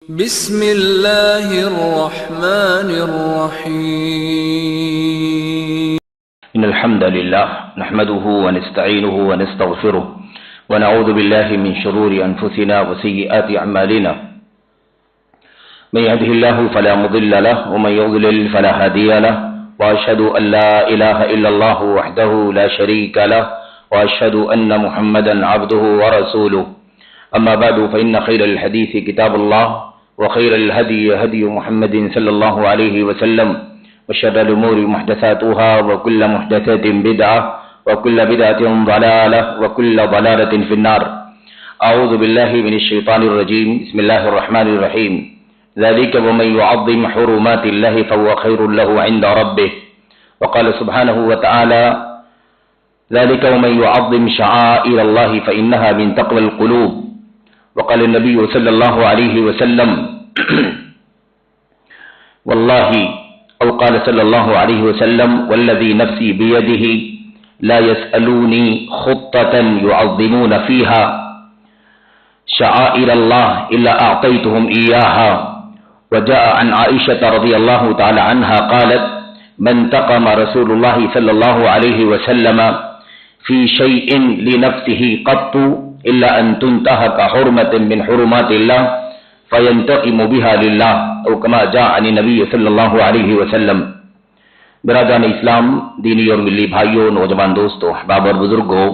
بسم اللہ الرحمن الرحیم ان الحمد للہ نحمده ونستعینه ونستغفره ونعوذ باللہ من شرور انفسنا وسیئات اعمالنا من يهده الله فلا مضل له ومن يضلل فلا هادي له واشهد ان لا اله الا الله وحده لا شريك له واشهد ان محمدا عبده ورسوله اما بعد فان خير الحديث كتاب الله وخير الهدي هدي محمد صلى الله عليه وسلم وشر الأمور محدثاتها وكل محدثة بدعة وكل بدعة ضلالة وكل ضلالة في النار. أعوذ بالله من الشيطان الرجيم. بسم الله الرحمن الرحيم. ذلك ومن يعظم حرمات الله فهو خير له عند ربه. وقال سبحانه وتعالى ذلك ومن يعظم شعائر الله فإنها من تقوى القلوب. وقال النبي صلى الله عليه وسلم والله أو قال صلى الله عليه وسلم والذي نفسي بيده لا يسألوني خطة يعظمون فيها شعائر الله إلا أعطيتهم إياها. وجاء عن عائشة رضي الله تعالى عنها قالت من تقم رسول الله صلى الله عليه وسلم في شيء لنفسه قط إلا أن تنتهك حرمة من حرمات الله فينتقم بها لله أو كما جاء عن النبي صلی اللہ علیہ وسلم. برادران اسلام، دینی اور ملی بھائیوں، نوجوان دوستوں، احباب اور بزرگوں،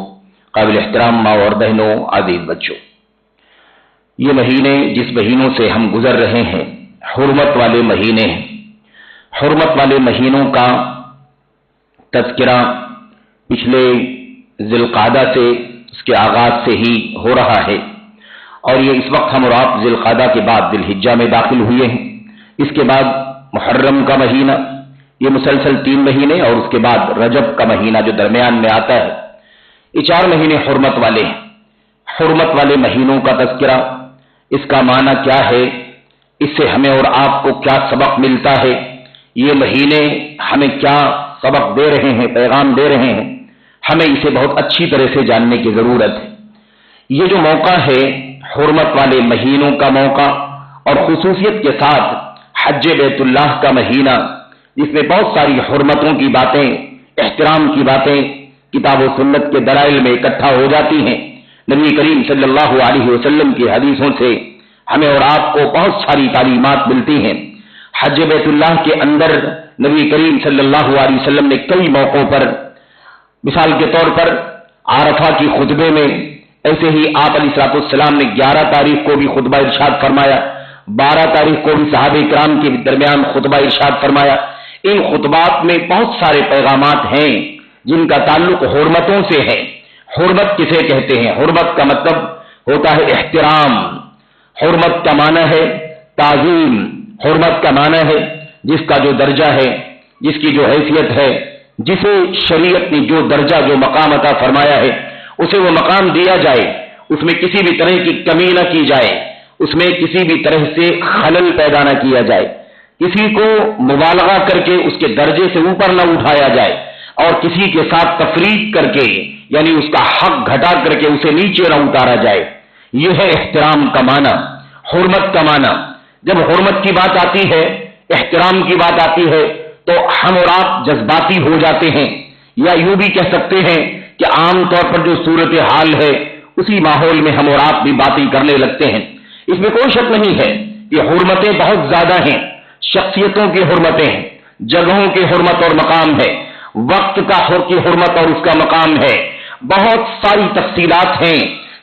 قابل احترام ماں اور بہنوں، عزیز بچوں، یہ مہینے جس مہینوں سے ہم گزر رہے ہیں حرمت والے مہینے ہیں. حرمت والے مہینوں کا تذکرہ پچھلے ذی القعدہ سے، اس کے آغاز سے ہی ہو رہا ہے، اور یہ اس وقت ہم اور آپ ذی القعدہ کے بعد ذی الحجہ میں داخل ہوئے ہیں. اس کے بعد محرم کا مہینہ، یہ مسلسل 3 مہینے، اور اس کے بعد رجب کا مہینہ جو درمیان میں آتا ہے. یہ 4 مہینے حرمت والے ہیں. حرمت والے مہینوں کا تذکرہ، اس کا معنی کیا ہے، اس سے ہمیں اور آپ کو کیا سبق ملتا ہے، یہ مہینے ہمیں کیا سبق دے رہے ہیں، پیغام دے رہے ہیں، ہمیں اسے بہت اچھی طرح سے جاننے کی ضرورت ہے. یہ جو موقع ہے حرمت والے مہینوں کا موقع، اور خصوصیت کے ساتھ حج بیت اللہ کا مہینہ، جس میں بہت ساری حرمتوں کی باتیں، احترام کی باتیں کتاب و سنت کے دلائل میں اکٹھا ہو جاتی ہیں. نبی کریم صلی اللہ علیہ وسلم کی حدیثوں سے ہمیں اور آپ کو بہت ساری تعلیمات ملتی ہیں. حج بیت اللہ کے اندر نبی کریم صلی اللہ علیہ وسلم نے کئی موقعوں پر، مثال کے طور پر عرفہ کی خطبے میں، ایسے ہی آپ علیہ السلام نے 11 تاریخ کو بھی خطبہ ارشاد فرمایا، 12 تاریخ کو بھی صحابہ کرام کے درمیان خطبہ ارشاد فرمایا. ان خطبات میں بہت سارے پیغامات ہیں جن کا تعلق حرمتوں سے ہے. حرمت کسے کہتے ہیں؟ حرمت کا مطلب ہوتا ہے احترام. حرمت کا معنی ہے تعظیم. حرمت کا معنی ہے جس کا جو درجہ ہے، جس کی جو حیثیت ہے، جسے شریعت نے جو درجہ، جو مقام عطا فرمایا ہے، اسے وہ مقام دیا جائے، اس میں کسی بھی طرح کی کمی نہ کی جائے، اس میں کسی بھی طرح سے خلل پیدا نہ کیا جائے، کسی کو مبالغہ کر کے اس کے درجے سے اوپر نہ اٹھایا جائے، اور کسی کے ساتھ تفریق کر کے، یعنی اس کا حق گھٹا کر کے اسے نیچے نہ اتارا جائے. یہ ہے احترام کا معنی، حرمت کا معنی. جب حرمت کی بات آتی ہے، احترام کی بات آتی ہے، تو ہم اور آپ جذباتی ہو جاتے ہیں، یا یوں بھی کہہ سکتے ہیں کہ عام طور پر جو صورتحال ہے اسی ماحول میں ہم اور آپ بھی باتیں کرنے لگتے ہیں. اس میں کوئی شک نہیں ہے کہ حرمتیں بہت زیادہ ہیں. شخصیتوں کی حرمتیں ہیں، جگہوں کی حرمت اور مقام ہے، وقت کی حرمت اور اس کا مقام ہے. بہت ساری تفصیلات ہیں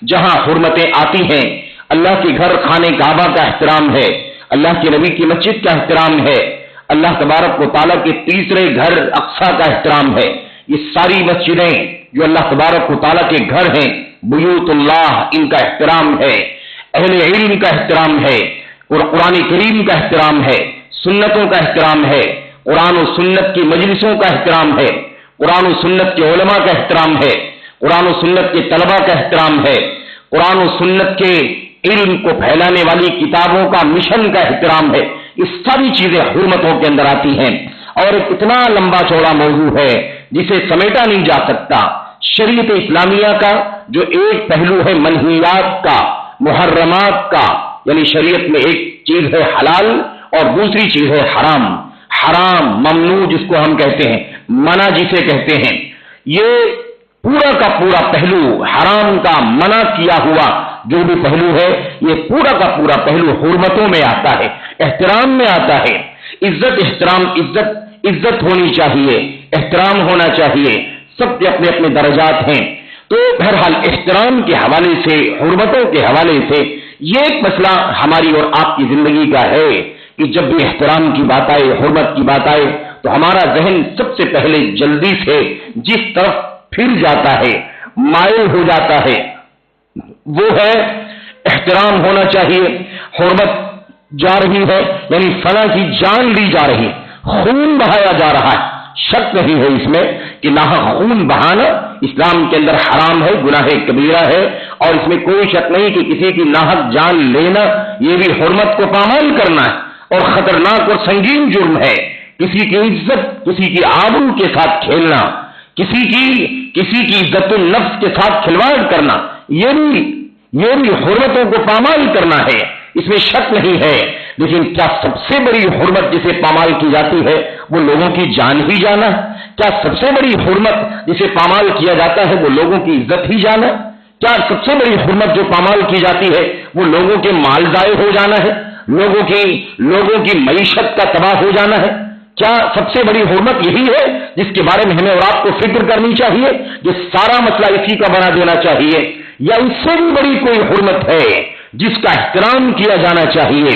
جہاں حرمتیں آتی ہیں. اللہ کے گھر خانہ کعبہ کا احترام ہے، اللہ کے نبی کی مسجد کا احترام ہے، اللہ تبارک و تعالیٰ کے تیسرے گھر اقصیٰ کا احترام ہے. یہ ساری مسجدیں جو اللہ تبارک و تعالیٰ کے گھر ہیں، بیوت اللہ، ان کا احترام ہے. اہل علم کا احترام ہے، قرآن کریم کا احترام ہے، سنتوں کا احترام ہے، قرآن و سنت کی مجلسوں کا احترام ہے، قرآن و سنت کے علماء کا احترام ہے، قرآن و سنت کے طلباء کا احترام ہے، قرآن و سنت کے علم کو پھیلانے والی کتابوں کا مشن کا احترام ہے. یہ ساری چیزیں حرمتوں کے اندر آتی ہیں، اور ایک اتنا لمبا چوڑا موضوع ہے جسے سمیٹا نہیں جا سکتا. شریعت اسلامیہ کا جو ایک پہلو ہے منہیات کا، محرمات کا، یعنی شریعت میں ایک چیز ہے حلال اور دوسری چیز ہے حرام. حرام ممنوع جس کو ہم کہتے ہیں، منع جسے کہتے ہیں، یہ پورا کا پورا پہلو، حرام کا منع کیا ہوا جو بھی پہلو ہے، یہ پورا کا پورا پہلو حرمتوں میں آتا ہے، احترام میں آتا ہے. عزت احترام، عزت ہونی چاہیے، احترام ہونا چاہیے، سب کے اپنے اپنے درجات ہیں. تو بہرحال احترام کے حوالے سے، حرمتوں کے حوالے سے یہ ایک مسئلہ ہماری اور آپ کی زندگی کا ہے کہ جب بھی احترام کی بات آئے، حرمت کی بات آئے تو ہمارا ذہن سب سے پہلے جلدی سے جس طرف پھر جاتا ہے، مائل ہو جاتا ہے، وہ ہے احترام ہونا چاہیے. حرمت جا رہی ہے یعنی فلاں کی جان لی جا رہی، خون بہایا جا رہا ہے. شک نہیں ہے اس میں کہ ناحق خون بہانا اسلام کے اندر حرام ہے، گناہ کبیرہ ہے، اور اس میں کوئی شک نہیں کہ کسی کی ناحق جان لینا یہ بھی حرمت کو پامال کرنا ہے اور خطرناک اور سنگین جرم ہے. کسی کی عزت، کسی کی آبرو کے ساتھ کھیلنا، کسی کی عزت النفس کے ساتھ کھلواڑ کرنا، یہ بھی حرمتوں کو پامال کرنا ہے، اس میں شک نہیں ہے. لیکن کیا سب سے بڑی حرمت جسے پامال کی جاتی ہے وہ لوگوں کی جان ہی جانا؟ کیا سب سے بڑی حرمت جسے پامال کیا جاتا ہے وہ لوگوں کی عزت ہی جانا؟ کیا سب سے بڑی حرمت جو پامال کی جاتی ہے وہ لوگوں کے مال ضائع ہو جانا ہے، لوگوں کی معیشت کا تباہ ہو جانا ہے؟ کیا سب سے بڑی حرمت یہی ہے جس کے بارے میں ہمیں اور آپ کو فکر کرنی چاہیے، جو سارا مسئلہ اسی کا بنا دینا چاہیے؟ یا اس سے بھی بڑی کوئی حرمت ہے جس کا احترام کیا جانا چاہیے،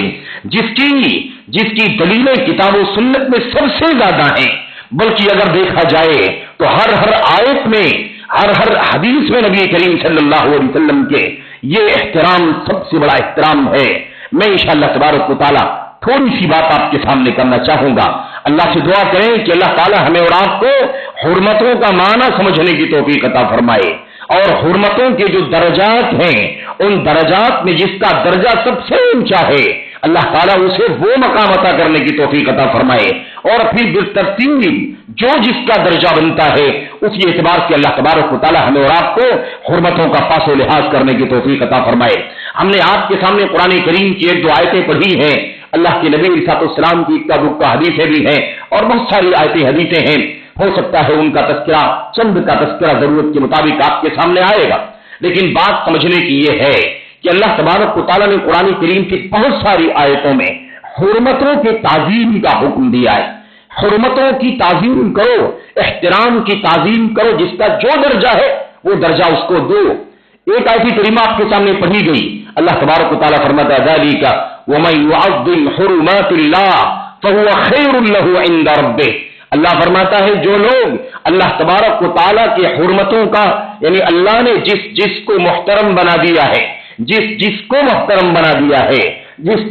جس کی دلیلیں کتاب و سنت میں سب سے زیادہ ہیں؟ بلکہ اگر دیکھا جائے تو ہر آیت میں، ہر حدیث میں نبی کریم صلی اللہ علیہ وسلم کے یہ احترام سب سے بڑا احترام ہے. میں انشاءاللہ تبارک و تعالی تھوڑی سی بات آپ کے سامنے کرنا چاہوں گا. اللہ سے دعا کریں کہ اللہ تعالی ہمیں اور آپ کو حرمتوں کا معنی سمجھنے کی توفیق عطا فرمائے، اور حرمتوں کے جو درجات ہیں ان درجات میں جس کا درجہ سب سے اونچا ہے اللہ تعالیٰ اسے وہ مقام عطا کرنے کی توفیق عطا فرمائے، اور پھر بالترتیب جو جس کا درجہ بنتا ہے اسی اعتبار سے اللہ تبارک و تعالیٰ ہمیں اور آپ کو حرمتوں کا پاس و لحاظ کرنے کی توفیق عطا فرمائے. ہم نے آپ کے سامنے قرآن کریم کی ایک دو آیتیں پڑھی ہیں، اللہ کے نبی علیہ السلام کی اکا دکا حدیثیں بھی ہیں اور بہت ساری آیتیں حدیثیں ہیں. ہو سکتا ہے ان کا تذکرہ، چند کا تذکرہ ضرورت کے مطابق آپ کے سامنے آئے گا، لیکن بات سمجھنے کی یہ ہے کہ اللہ تبارک و تعالیٰ نے قرآن کریم کی بہت ساری آیتوں میں حرمتوں کے تعظیم کا حکم دیا ہے. حرمتوں کی تعظیم کرو، احترام کی تعظیم کرو، جس کا جو درجہ ہے وہ درجہ اس کو دو. ایک آیت کریمہ آپ کے سامنے پڑھی گئی، اللہ تبارک و تعالیٰ فرماتا ہے ذالک ومن یعظم حرمات اللہ فهو خیر له عند ربہ. اللہ فرماتا ہے جو لوگ اللہ تبارک و تعالیٰ کے حرمتوں کا، یعنی اللہ نے جس کو محترم بنا دیا ہے، جس کو محترم بنا دیا ہے،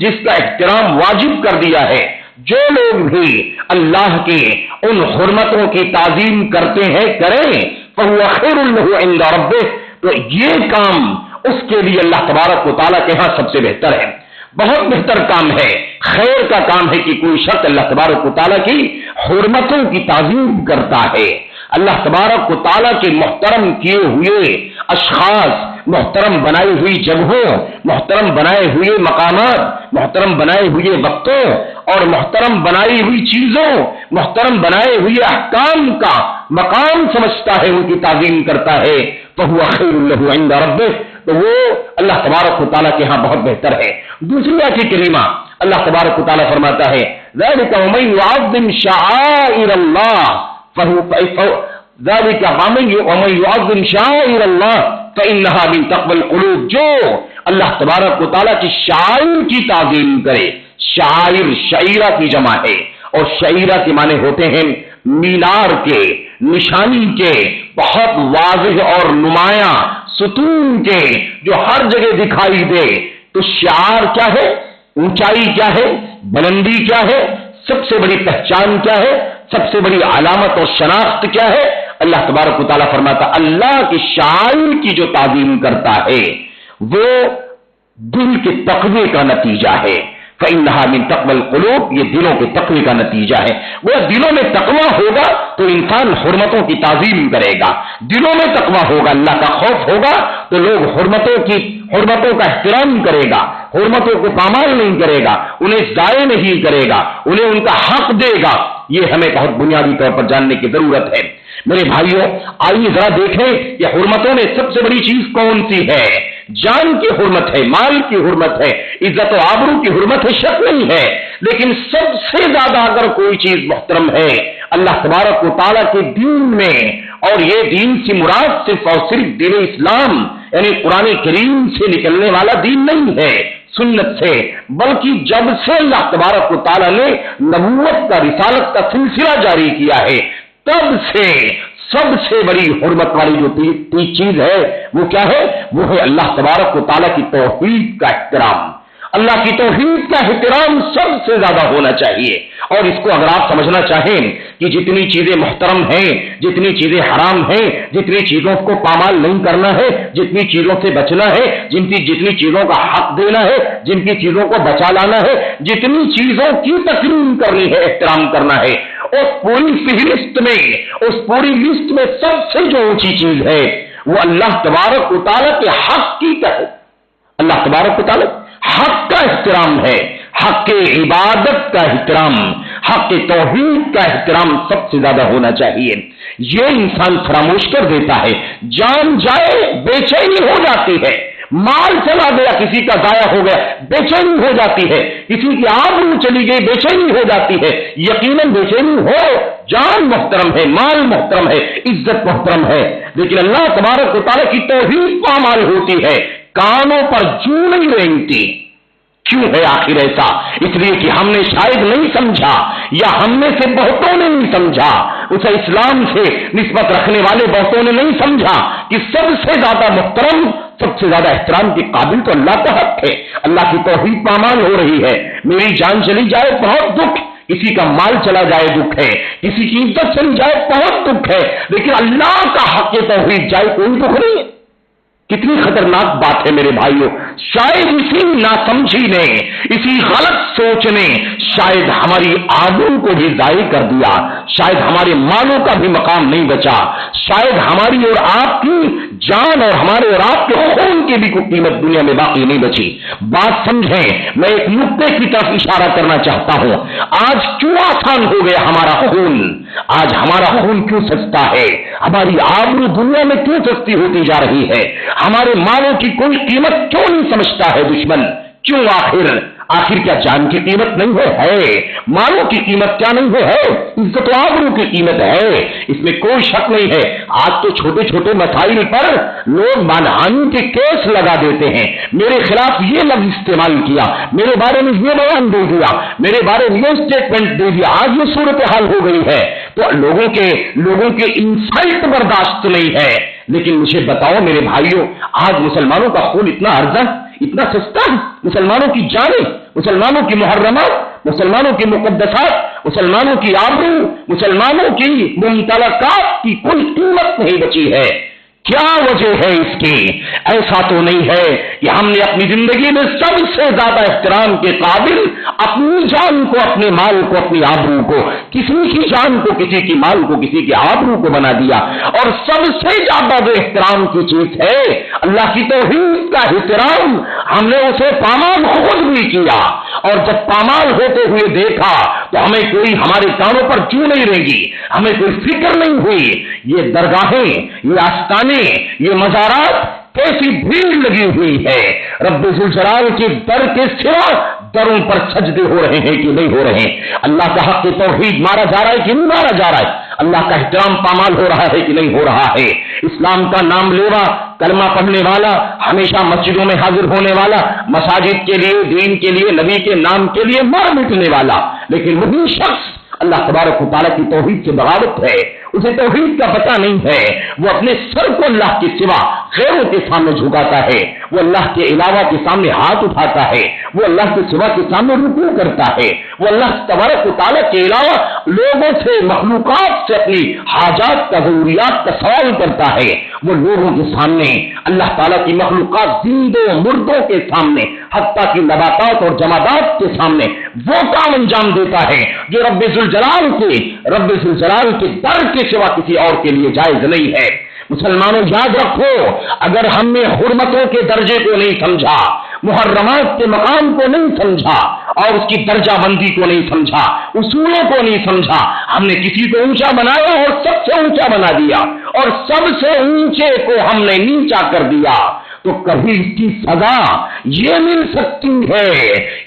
جس کا احترام واجب کر دیا ہے، جو لوگ بھی اللہ کے ان حرمتوں کی تعظیم کرتے ہیں، کریں، فهو خیر له عند ربہ، تو یہ کام اس کے لیے اللہ تبارک و تعالیٰ کے ہاں سب سے بہتر ہے، بہت بہتر کام ہے، خیر کا کام ہے کہ کوئی شخص اللہ تبارک و تعالیٰ کی حرمتوں کی تعظیم کرتا ہے. اللہ تبارک و تعالیٰ کے محترم کیے ہوئے اشخاص، محترم بنائی ہوئی جگہوں، محترم بنائے ہوئے مقامات، محترم بنائے ہوئے وقتوں اور محترم بنائی ہوئی چیزوں، محترم بنائے ہوئے احکام کا مقام سمجھتا ہے، ان کی تعظیم کرتا ہے، فهو خیر له عند ربہ، تو وہ اللہ تبارک و تعالیٰ کے ہاں بہت بہتر ہے. دوسری آیت کریمہ اللہ تبارک و تعالیٰ فرماتا ہے ذالک ومن یعظم شعائر اللہ ذالک ومن یعظم شعائر اللہ فإنها من تقوی القلوب. جو اللہ تبارک و تعالیٰ کی شعائر کی تعظیم کرے، شعائر شعیرہ کی جمع ہے، اور شعیرہ کے معنی ہوتے ہیں مینار کے، نشانی کے، بہت واضح اور نمایاں ستون کے، جو ہر جگہ دکھائی دے. تو شعار کیا ہے؟ اونچائی کیا ہے؟ بلندی کیا ہے؟ سب سے بڑی پہچان کیا ہے؟ سب سے بڑی علامت اور شناخت کیا ہے؟ اللہ تبارک و تعالیٰ فرماتا اللہ کی شعائر کی جو تعظیم کرتا ہے وہ دل کے تقوی کا نتیجہ ہے. فإنها من تقوى القلوب، یہ دلوں کے تقوی کا نتیجہ ہے۔ وہ دلوں میں تقوی ہوگا تو انسان حرمتوں کی تعظیم کرے گا، دلوں میں تقوی ہوگا، اللہ کا خوف ہوگا تو لوگ حرمتوں کا احترام کرے گا، حرمتوں کو پامال نہیں کرے گا، انہیں ضائع نہیں کرے گا، انہیں ان کا حق دے گا۔ یہ ہمیں بہت بنیادی طور پر جاننے کی ضرورت ہے۔ میرے بھائیوں، آئیے ذرا دیکھیں کہ حرمتوں میں سب سے بڑی چیز کون سی ہے؟ جان کی حرمت ہے، مال کی حرمت ہے، عزت و آبرو کی حرمت ہے، شک نہیں ہے، لیکن سب سے زیادہ اگر کوئی چیز محترم ہے اللہ تبارک و تعالیٰ کے دین میں، اور یہ دین سے مراد صرف اور صرف دین اسلام یعنی قرآن کریم سے نکلنے والا دین نہیں ہے، سنت سے، بلکہ جب سے اللہ تبارک و تعالیٰ نے نبوت کا، رسالت کا سلسلہ جاری کیا ہے، تب سے سب سے بڑی حرمت والی جو چیز ہے وہ کیا ہے؟ وہ ہے اللہ تبارک و تعالیٰ کی توحید کا احترام۔ اللہ کی توحید کا احترام سب سے زیادہ ہونا چاہیے۔ اور اس کو اگر آپ سمجھنا چاہیں کہ جتنی چیزیں محترم ہیں، جتنی چیزیں حرام ہیں، جتنی چیزوں کو پامال نہیں کرنا ہے، جتنی چیزوں سے بچنا ہے، جتنی چیزوں کا حق دینا ہے، جن کی چیزوں کو بچا لانا ہے، جتنی چیزوں کی تکریم کرنی ہے، احترام کرنا ہے، اس پوری فہرست میں، اس پوری لسٹ میں سب سے جو اونچی چیز ہے وہ اللہ تبارک و تعالیٰ کے حق کی اللہ تبارک و تعالیٰ حق کا احترام ہے، حق عبادت کا احترام، حق توحید کا احترام سب سے زیادہ ہونا چاہیے۔ یہ انسان فراموش کر دیتا ہے، جان جائے بے چینی ہو جاتی ہے، مال چلا گیا کسی کا ضائع ہو گیا بے چینی ہو جاتی ہے، کسی کی آبرو چلی گئی بے چینی ہو جاتی ہے۔ یقیناً بے چینی ہو، جان محترم ہے، مال محترم ہے، عزت محترم ہے، لیکن اللہ تبارک و تعالیٰ کی توحید پامال ہوتی ہے، کانوں پر جوں نہیں رینگتی۔ کیوں ہے آخر ایسا؟ اس لیے کہ ہم نے شاید نہیں سمجھا، یا ہم میں سے بہتوں نے نہیں سمجھا، اسے اسلام سے نسبت رکھنے والے بہتوں نے نہیں سمجھا کہ سب سے زیادہ محترم، سب سے زیادہ احترام کے قابل تو اللہ کا حق ہے۔ اللہ کی توحید پامال ہو رہی ہے، میری جان چلی جائے بہت دکھ، کسی کا مال چلا جائے دکھ ہے، کسی کی عزت چلی جائے بہت دکھ ہے، لیکن اللہ کا حق توحید جائے کوئی دکھ نہیں ہے۔ کتنی خطرناک بات ہے میرے بھائیوں، شاید اسی ناسمجھی نے، اسی غلط سوچ نے شاید ہماری آبرو کو بھی ضائع کر دیا، شاید ہمارے مالوں کا بھی مقام نہیں بچا، شاید ہماری اور آپ کی جان اور ہمارے اور آپ کے خون کی بھی کوئی قیمت دنیا میں باقی نہیں بچی۔ بات سمجھیں، میں ایک نقطے کی طرف اشارہ کرنا چاہتا ہوں۔ آج کیوں آسان ہو گیا ہمارا خون؟ آج ہمارا خون کیوں سستا ہے؟ ہماری آبرو دنیا میں کیوں سستی ہوتی جا رہی ہے؟ ہمارے مالوں کی کوئی قیمت کیوں نہیں سمجھتا ہے دشمن؟ کیوں؟ آخر کیا جان کی قیمت نہیں ہے؟ مالوں کی قیمت کیا نہیں ہے؟ عزت و آبرو کی قیمت ہے، اس میں کوئی شک نہیں ہے۔ آج تو چھوٹے چھوٹے مسائل پر لوگ مانہانی کے کیس لگا دیتے ہیں، میرے خلاف یہ لفظ استعمال کیا، میرے بارے میں یہ بیان دے دیا، میرے بارے میں یہ اسٹیٹمنٹ دے دیا، آج یہ صورتحال ہو گئی ہے تو لوگوں کے انسلٹ برداشت نہیں ہے۔ لیکن مجھے بتاؤ میرے بھائیوں، آج مسلمانوں کا خون اتنا ارزاں، اتنا سستا ہے؟ مسلمانوں کی جانیں، مسلمانوں کی محرمات، مسلمانوں کی مقدسات، مسلمانوں کی آبرو، مسلمانوں کی ممتلکات کی کوئی قیمت نہیں بچی ہے۔ کیا وجہ ہے اس کی؟ ایسا تو نہیں ہے کہ ہم نے اپنی زندگی میں سب سے زیادہ احترام کے قابل اپنی جان کو، اپنے مال کو، اپنی آبرو کو، کسی کی جان کو، کسی کی مال کو، کسی کی آبرو کو بنا دیا، اور سب سے زیادہ جو احترام کی چیز ہے اللہ کی توحید کا احترام، ہم نے اسے پامال خود بھی کیا، اور جب پامال ہوتے ہوئے دیکھا تو ہمیں کوئی ہمارے کانوں پر کیوں نہیں رہی، ہمیں کوئی فکر نہیں ہوئی۔ یہ درگاہیں، یہ آستانے، یہ مزارات کیسی بھیڑ لگی ہوئی ہے، رب ذوالجلال کے در کے سوا دروں پر سجدے ہو رہے ہیں کہ نہیں ہو رہے ہیں؟ اللہ کا حق توحید مارا جا رہا ہے کہ نہیں مارا جا رہا ہے؟ اللہ کا احترام پامال ہو رہا ہے کہ نہیں ہو رہا ہے؟ اسلام کا نام لیوا، کلمہ پڑھنے والا، ہمیشہ مسجدوں میں حاضر ہونے والا، مساجد کے لیے، دین کے لیے، نبی کے نام کے لیے مر مٹنے والا، لیکن وہی شخص اللہ تبارک و تعالیٰ کی توحید سے بغاوت ہے، اسے توحید کا پتہ نہیں ہے، وہ اپنے سر کو اللہ کے سوا غیروں کے سامنے جھکاتا ہے، وہ اللہ کے علاوہ کے سامنے ہاتھ اٹھاتا ہے، وہ اللہ کے سوا کے سامنے رکوع کرتا ہے، وہ اللہ تبارک و تعالیٰ کے علاوہ لوگوں سے، مخلوقات سے اپنی حاجات کا، ضروریات کا سوال کرتا ہے، وہ لوگوں کے سامنے، اللہ تعالیٰ کی مخلوقات زندوں مردوں کے سامنے، حتیٰ کہ نباتات اور جمادات کے سامنے وہ کام انجام دیتا ہے جو رب ذوالجلال کے در کے سوا کسی اور کے لیے جائز نہیں ہے۔ مسلمانوں یاد رکھو، اگر ہم نے حرمتوں کے درجے کو نہیں سمجھا، محرمات کے مقام کو نہیں سمجھا اور اس کی درجہ بندی کو نہیں سمجھا، اصولوں کو نہیں سمجھا، ہم نے کسی کو اونچا بنایا اور سب سے اونچا بنا دیا اور سب سے اونچے کو ہم نے نیچا کر دیا، تو کبھی اس کی سزا یہ مل سکتی ہے،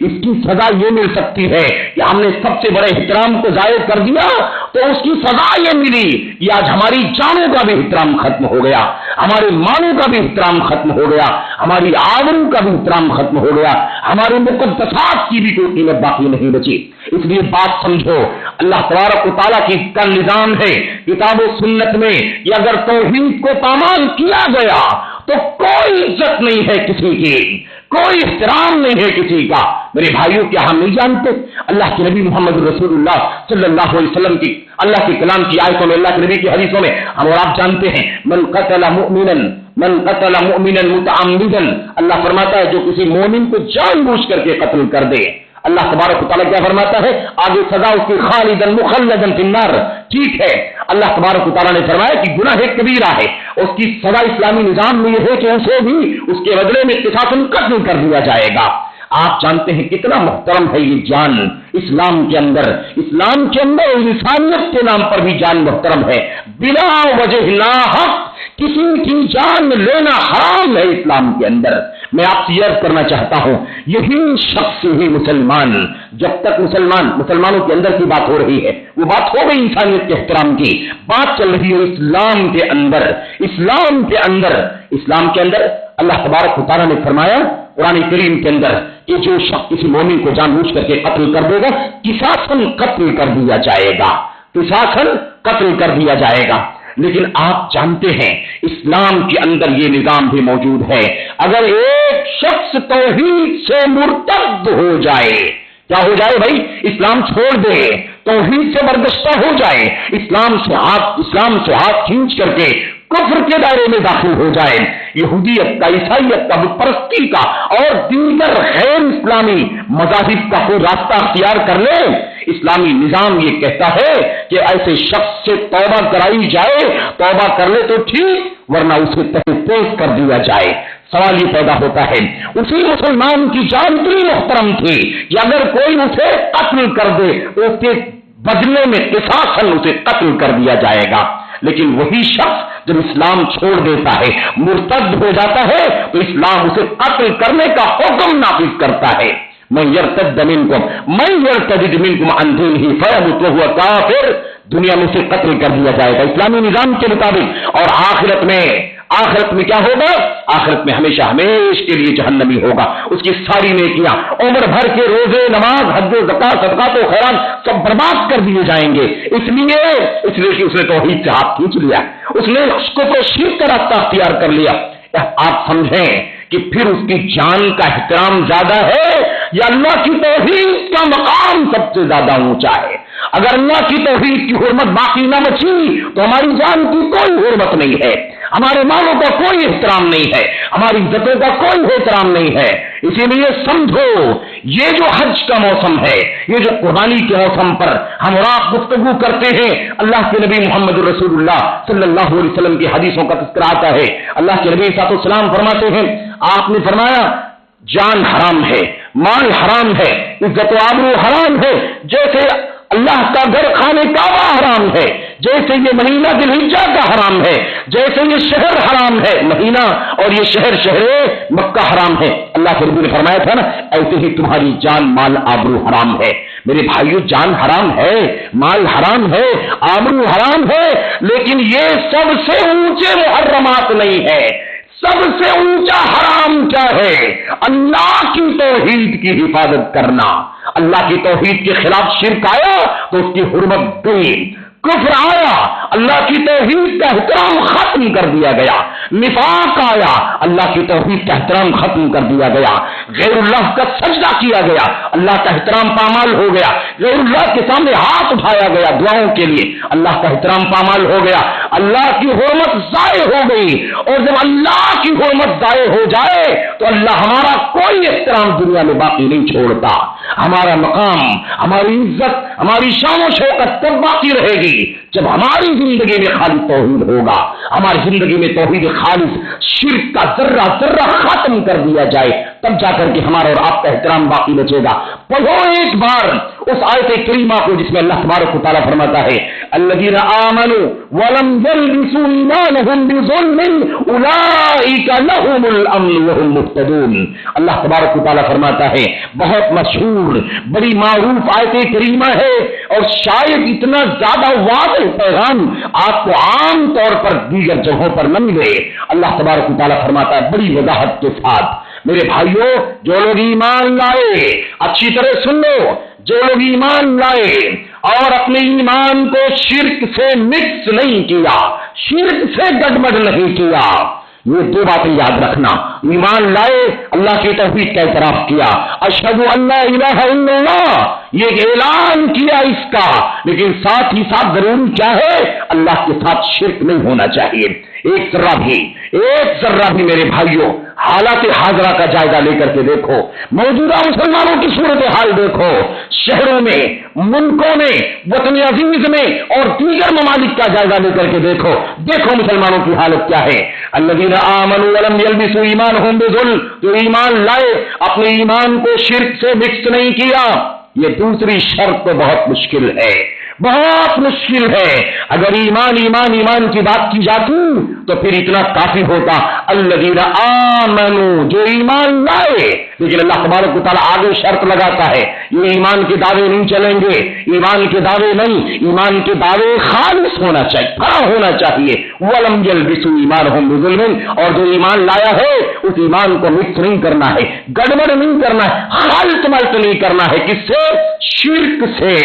اس کی سزا یہ مل سکتی ہے کہ ہم نے سب سے بڑے احترام کو ضائع کر دیا تو اس کی سزا یہ ملی کہ آج ہماری جانوں کا بھی احترام ختم ہو گیا، ہمارے مالوں کا بھی احترام ختم ہو گیا، ہماری آبرو کا بھی احترام ختم ہو گیا، ہمارے مقدسات کی بھی کوئی قیمت باقی نہیں بچی۔ اس لیے بات سمجھو، اللہ تبارک و تعالیٰ کی کا نظام ہے کتاب و سنت میں کہ اگر توحید کو پامال کیا گیا تو کوئی عزت نہیں ہے کسی کی، کوئی احترام نہیں ہے کسی کا۔ میرے بھائیوں، کیا ہم نہیں جانتے اللہ کے نبی محمد رسول اللہ صلی اللہ علیہ وسلم کی اللہ کے کلام کی آیتوں میں، اللہ کے نبی کی حدیثوں میں ہم اور آپ جانتے ہیں، من قتل مؤمنا متعمدا، اللہ فرماتا ہے جو کسی مومن کو جان بوجھ کر کے قتل کر دے، اللہ تبارک و تعالیٰ کیا فرماتا ہے؟ آگے سزا اس کی خالدن مخلدن فی النار۔ ٹھیک ہے، اللہ تبارک و تعالیٰ نے فرمایا کہ گناہ کبیرہ ہے، اس کی سزا اسلامی نظام میں یہ ہے کہ اسے بھی اس کے بدلے میں قصاصاً قتل کر دیا جائے گا۔ آپ جانتے ہیں کتنا محترم ہے یہ جان اسلام کے اندر انسانیت کے نام پر بھی جان محترم ہے، بلا وجہ ناحق کسی کی جان لینا حرام ہے اسلام کے اندر۔ میں آپ سے عرض کرنا چاہتا ہوں، یہی شخص ہی مسلمان، جب تک مسلمانوں کے اندر کی بات ہو رہی ہے، وہ بات ہو گئی انسانیت کے احترام کی، بات چل رہی ہے اسلام کے اندر اللہ تبارک و تعالیٰ نے فرمایا قرآن کریم کے اندر کہ جو شخص کسی مومن کو جان بوجھ کر کے قتل کر دے گا قصاصاً قتل کر دیا جائے گا۔ لیکن آپ جانتے ہیں اسلام کے اندر یہ نظام بھی موجود ہے، اگر ایک شخص توحید سے مرتد ہو جائے، کیا ہو جائے بھائی؟ اسلام چھوڑ دے، توحید سے برگشتہ ہو جائے، اسلام سے ہاتھ کھینچ کر کے کفر کے دائرے میں داخل ہو جائے، یہودیت کا، عیسائیت کا، بت پرستی کا اور دیگر غیر اسلامی مذاہب کا کوئی راستہ اختیار کر لے، اسلامی نظام یہ کہتا ہے کہ ایسے شخص سے توبہ کرائی جائے، توبہ کر لے تو ٹھیک، ورنہ اسے تحقیق کر دیا جائے۔ سوال یہ پیدا ہوتا ہے، اسی مسلمان کی جان اتنی محترم تھی کہ اگر کوئی اسے قتل کر دے تو اس کے بدلے میں قصاصاً اسے قتل کر دیا جائے گا، لیکن وہی شخص جب اسلام چھوڑ دیتا ہے، مرتد ہو جاتا ہے، تو اسلام اسے قتل کرنے کا حکم نافذ کرتا ہے۔ من یرتد منکم عن دینہ فیمت وہو کافر، دنیا میں سے قتل کر دیا جائے گا اسلامی نظام کے مطابق، اور آخرت میں کیا ہوگا؟ آخرت میں ہمیشہ کے لیے جہنمی ہوگا، اس کی ساری نیکیاں، عمر بھر کے روزے، نماز، حج و زکات، صدقات و خیرات سب برباد کر دیے جائیں گے، اس لیے کہ اس نے توحید سے ہاتھ کھینچ لیا، اس نے کفر و شرک کا راستہ اختیار کر لیا۔ آپ سمجھیں کہ پھر اس کی جان کا احترام زیادہ ہے یا اللہ کی توحید کا مقام سب سے زیادہ اونچا ہے؟ اگر اللہ کی توحید کی حرمت باقی نہ بچی تو ہماری جان کی کوئی حرمت نہیں ہے، ہمارے مالوں کا کوئی احترام نہیں ہے، ہماری عزتوں کا کوئی احترام نہیں ہے۔ اسی لیے سمجھو، یہ جو حج کا موسم ہے، یہ جو قربانی کے موسم پر ہم اور آپ گفتگو کرتے ہیں، اللہ کے نبی محمد رسول اللہ صلی اللہ علیہ وسلم کی حدیثوں کا تذکرہ آتا ہے۔ اللہ کے نبی صلی اللہ علیہ وسلم فرماتے ہیں، آپ نے فرمایا جان حرام ہے، مال حرام ہے، عزت و آبرو حرام ہے، جیسے اللہ کا گھر خانہ کعبہ حرام ہے، جیسے یہ مہینہ ذی الحجہ کا حرام ہے، جیسے یہ شہر حرام ہے مہینہ، اور یہ شہر مکہ حرام ہے۔ اللہ کے نبی نے فرمایا تھا نا، ایسے ہی تمہاری جان، مال، آبرو حرام ہے۔ میرے بھائیو، جان حرام ہے، مال حرام ہے، آبرو حرام ہے، لیکن یہ سب سے اونچے محرمات نہیں ہے۔ سب سے اونچا حرام کیا ہے؟ اللہ کی توحید کی حفاظت کرنا۔ اللہ کی توحید کے خلاف شرک آیا تو اس کی حرمت گئی، کفر آیا، اللہ کی توحید کا احترام ختم کر دیا گیا، نفاق آیا، اللہ کی توحید کا احترام ختم کر دیا گیا، غیر اللہ کا سجدہ کیا گیا، اللہ کا احترام پامال ہو گیا، غیر اللہ کے سامنے ہاتھ اٹھایا گیا دعاؤں کے لیے، اللہ کا احترام پامال ہو گیا، اللہ کی حرمت ضائع ہو گئی، اور جب اللہ کی حرمت ضائع ہو جائے تو اللہ ہمارا کوئی احترام دنیا میں باقی نہیں چھوڑتا، ہمارا مقام، ہماری عزت، ہماری شان و شوکت تب باقی رہے گی جب ہماری زندگی میں خالص توحید ہوگا، ہماری زندگی میں توحید خالص، شرک کا ذرہ ذرہ ختم کر دیا جائے، تب جا کر کے ہمارا اور آپ کا احترام باقی بچے گا۔ پڑھو ایک بار اس آیت کریمہ کو جس میں اللہ تبارک و تعالیٰ فرماتا ہے الذین آمنوا ولم یلبسوا ایمانهم بظلم اولئک لهم الامن وهم مهتدون۔ اللہ تبارک و تعالیٰ فرماتا ہے، بہت مشہور بڑی معروف آیت کریمہ ہے، اور شاید اتنا زیادہ واضح پیغام آپ کو عام طور پر دیگر جگہوں پر نہ ملے۔ اللہ تبارک و تعالیٰ فرماتا ہے بڑی وضاحت کے ساتھ، میرے بھائیوں جو لوگ ایمان لائے، اچھی طرح سن لو، جو لوگ ایمان لائے اور اپنے ایمان کو شرک سے مکس نہیں کیا، شرک سے گڑبڑ نہیں کیا، یہ دو باتیں یاد رکھنا، ایمان لائے، اللہ کی توحید کا اعتراف کیا، اشہد ان لا الہ الا اللہ، یہ اعلان کیا اس کا، لیکن ساتھ ہی ساتھ ضروری کیا ہے، اللہ کے ساتھ شرک نہیں ہونا چاہیے، ایک ذرہ بھی میرے بھائیوں حالات حاضرہ کا جائزہ لے کر کے دیکھو، موجودہ مسلمانوں کی صورتحال دیکھو، شہروں میں، ملکوں میں، وطن عزیز میں اور دیگر ممالک کا جائزہ لے کر کے دیکھو مسلمانوں کی حالت کیا ہے۔ الذین آمنوا ولم یلبسوا ایمانہم بظلم، جو ایمان لائے اپنے ایمان کو شرک سے مکس نہیں کیا، یہ دوسری شرط تو بہت مشکل ہے، بہت مشکل ہے۔ اگر ایمان کی بات کی جاتی تو پھر اتنا کافی ہوتا، الذین آمنوا، جو ایمان لائے، لیکن اللہ تبارک و تعالیٰ آگے شرط لگاتا ہے، یہ ایمان کے دعوے نہیں چلیں گے، ایمان کے دعوے نہیں، ایمان کے دعوے خالص ہونا چاہیے، کھڑا ہونا چاہیے، ولم یلبسوا ایمانہم بظلم، اور جو ایمان لایا ہے اس ایمان کو مکس نہیں کرنا ہے، گڑبڑ نہیں کرنا ہے، خلط ملط نہیں کرنا ہے، کس سے؟ شرک سے،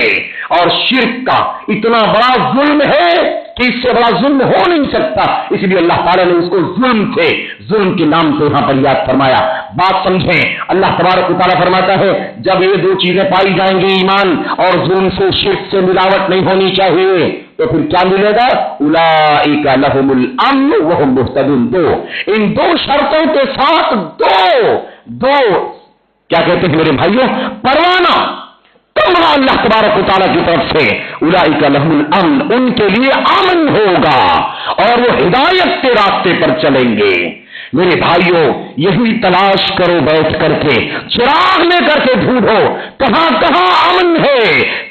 اور شرک کا اتنا بڑا ظلم ہے کہ اس سے بڑا ظلم ہو نہیں سکتا، اس لیے اللہ تعالیٰ نے اس کو ظلم کے نام سے یہاں پر یاد فرمایا۔ بات سمجھیں، اللہ تبارک و تعالیٰ فرماتا ہے جب یہ دو چیزیں پائی جائیں گی، ایمان اور ظلم سے، شرک سے ملاوٹ نہیں ہونی چاہیے، تو پھر کیا ملے گا؟ اولئک لهم الامن وهم مهتدون۔ ان دو شرطوں کے ساتھ دو کیا کہتے ہیں میرے بھائیوں؟ پروانہ تمہارا اللہ تبارک و تعالیٰ کی طرف سے، اولئک لهم الامن، ان کے لیے امن ہوگا اور وہ ہدایت کے راستے پر چلیں گے۔ میرے بھائیوں یہی تلاش کرو، بیٹھ کر کے چراغ لے کر کے ڈھونڈو، کہاں کہاں امن ہے،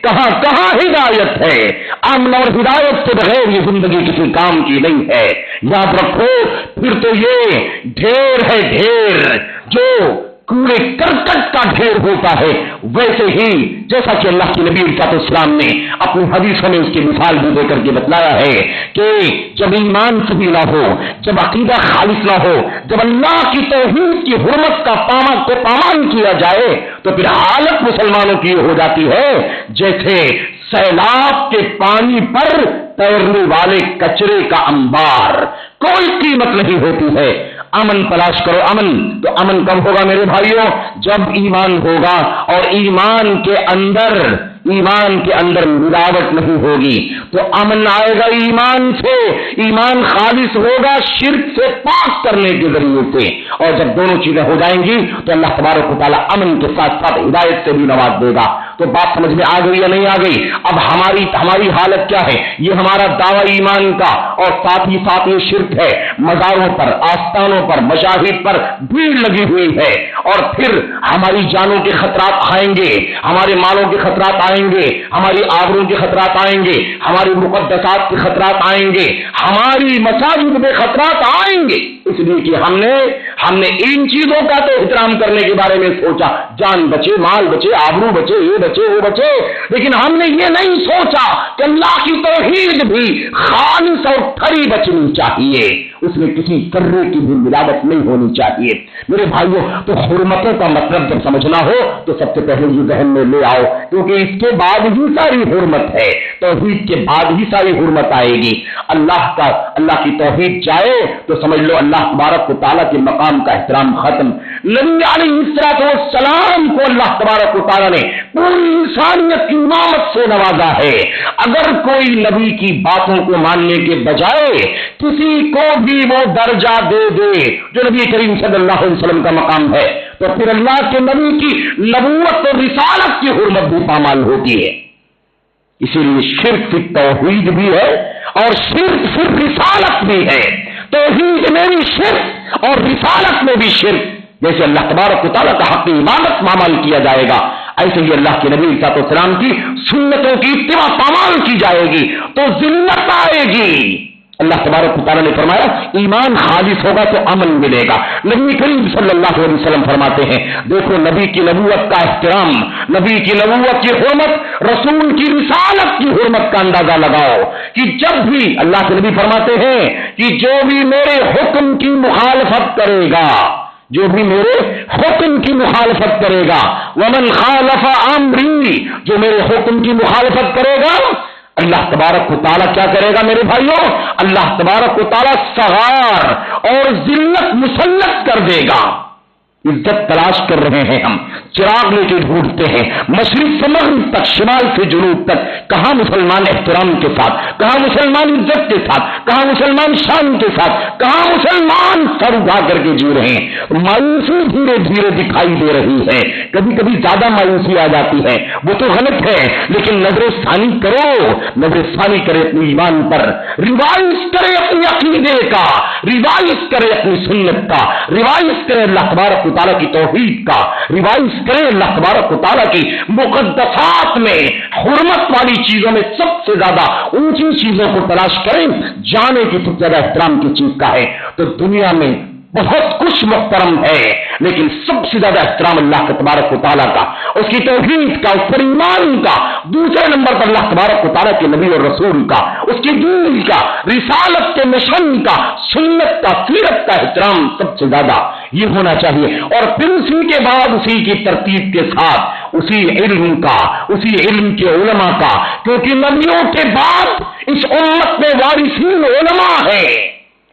کہاں کہاں ہدایت ہے۔ امن اور ہدایت سے بغیر یہ زندگی کسی کام کی نہیں ہے، یاد رکھو۔ پھر تو یہ ڈھیر ہے، ڈھیر جو کوڑے کرکٹ کا ڈھیر ہوتا ہے، ویسے ہی جیسا کہ اللہ کے نبی علیہ السلام نے اپنی حدیثوں میں اس کی مثال بھی دے کر کے بتلایا ہے کہ جب ایمان صحیح نہ ہو، جب عقیدہ خالص نہ ہو، جب اللہ کی توحید کی حرمت کا پامال کیا جائے تو پھر حالت مسلمانوں کی ہو جاتی ہے جیسے سیلاب کے پانی پر تیرنے والے کچرے کا انبار، کوئی قیمت نہیں ہوتی ہے۔ امن تلاش کرو، امن تو امن کب ہوگا میرے بھائیوں؟ جب ایمان ہوگا اور ایمان کے اندر ملاوٹ نہیں ہوگی تو امن آئے گا ایمان سے، ایمان خالص ہوگا شرک سے پاک کرنے کے ذریعے سے، اور جب دونوں چیزیں ہو جائیں گی تو اللہ تبارک و تعالیٰ امن کے ساتھ ساتھ ہدایت سے بھی نواز دے گا۔ تو بات سمجھ میں آ گئی یا نہیں آ گئی؟ اب ہماری حالت کیا ہے؟ یہ ہمارا دعوی ایمان کا اور ساتھ ہی ساتھ یہ شرک ہے، مزاروں پر، آستانوں پر، مشاہد پر بھیڑ لگی ہوئی ہے، اور پھر ہماری جانوں کے خطرات آئیں گے، ہمارے مالوں کے خطرات آئیں گے، ہماری آبروں کے خطرات آئیں گے، ہماری مقدسات کے خطرات آئیں گے، ہماری مساجد میں خطرات آئیں گے، اس لیے کہ ہم نے ان چیزوں کا تو احترام کرنے کے بارے میں سوچا، جان بچے، مال بچے، آبرو بچے، یہ بچے وہ بچے، لیکن ہم نے یہ نہیں سوچا کہ اللہ کی توحید بھی خالص اور کھری بچنی چاہیے، اس میں کسی ذرے کی بھی ملاوٹ نہیں ہونی چاہیے۔ میرے بھائیوں، تو حرمتوں کا مطلب جب سمجھنا ہو تو سب سے پہلے یہ ذہن میں لے آؤ، کیونکہ اس کے بعد ہی ساری حرمت ہے، توحید کے بعد ہی ساری حرمت آئے گی۔ اللہ کی توحید جائے تو سمجھ لو اللہ تبارک و تعالیٰ کے مقام کا احترام ختم۔ نبی علیہ السلام کو اللہ تبارک و تعالیٰ نے پوری انسانیت کی امامت سے نوازا ہے۔ اگر کوئی نبی کی باتوں کو ماننے کے بجائے کسی کو بھی وہ درجہ دے دے جو نبی کریم صلی اللہ علیہ وسلم کا مقام ہے، تو پھر اللہ کے نبی کی نبوت اور رسالت کی حرمت بھی پامال ہوتی ہے۔ اسی لیے شرک فی توحید بھی ہے اور شرک فی رسالت بھی ہے۔ توحید میں بھی شرک اور رسالت میں بھی شرک۔ جیسے اللہ تبارک و تعالیٰ کا حق عبادت پامال کیا جائے گا، ایسے ہی اللہ کے نبی صلی اللہ علیہ وسلم کی سنتوں کی اتباع پامال کی جائے گی تو ذلت آئے گی۔ اللہ تبارک و تعالیٰ نے فرمایا ایمان خالص ہوگا تو عمل ملے گا۔ نبی کریم صلی اللہ علیہ وسلم فرماتے ہیں دیکھو نبی کی نبوت کا احترام، نبی کی نبوت کی حرمت، رسول کی رسالت کی حرمت کا اندازہ لگاؤ کہ جب بھی اللہ کے نبی فرماتے ہیں کہ جو بھی میرے حکم کی مخالفت کرے گا، جو بھی میرے حکم کی مخالفت کرے گا، ومن خالف امری، جو میرے حکم کی مخالفت کرے گا، اللہ تبارک و تعالیٰ کیا کرے گا میرے بھائیوں؟ اللہ تبارک و تعالیٰ صغار اور ذلت مسلط کر دے گا۔ عزت تلاش کر رہے ہیں ہم، چراغ لے کے ڈھونڈتے ہیں مشرق سے مغرب تک، شمال سے جنوب تک، کہاں مسلمان احترام کے ساتھ، کہاں مسلمان عزت کے ساتھ، کہاں مسلمان شان کے ساتھ، کہاں مسلمان سر اٹھا کر کے جی رہے ہیں۔ مایوسی دھیرے دھیرے دکھائی دے رہی ہے، کبھی کبھی زیادہ مایوسی آ جاتی ہے، وہ تو غلط ہے، لیکن نظر ثانی کرو، نظر ثانی کرے اپنی ایمان پر، ریوائز کرے اپنی عقیدے کا، ریوائز کرے اپنی سنت کا، ریوائز کرے اللہ تبارک تعالیٰ کی توحید کا، ریوائز کریں اللہ تبارک و تعالیٰ کی مقدسات میں، حرمت والی چیزوں میں سب سے زیادہ اونچی چیزوں کو تلاش کریں، جانے کی سب سے زیادہ احترام کی چیز کا ہے۔ تو دنیا میں بہت کچھ محترم ہے، لیکن سب سے زیادہ احترام اللہ تبارک و تعالیٰ کا، اس کی توحید کا، اس پر ایمان کا، دوسرے نمبر پر اللہ تبارک و تعالیٰ کے نبی اور رسول کا، اس کی دین کا، رسالت کے مشن کا، سنت کا، سیرت کا احترام سب سے زیادہ یہ ہونا چاہیے۔ اور پھر اسی کے بعد اسی کی ترتیب کے ساتھ اسی علم کا، اسی علم کے علماء کا، کیونکہ نبیوں کے بعد اس امت میں وارثین علماء ہیں۔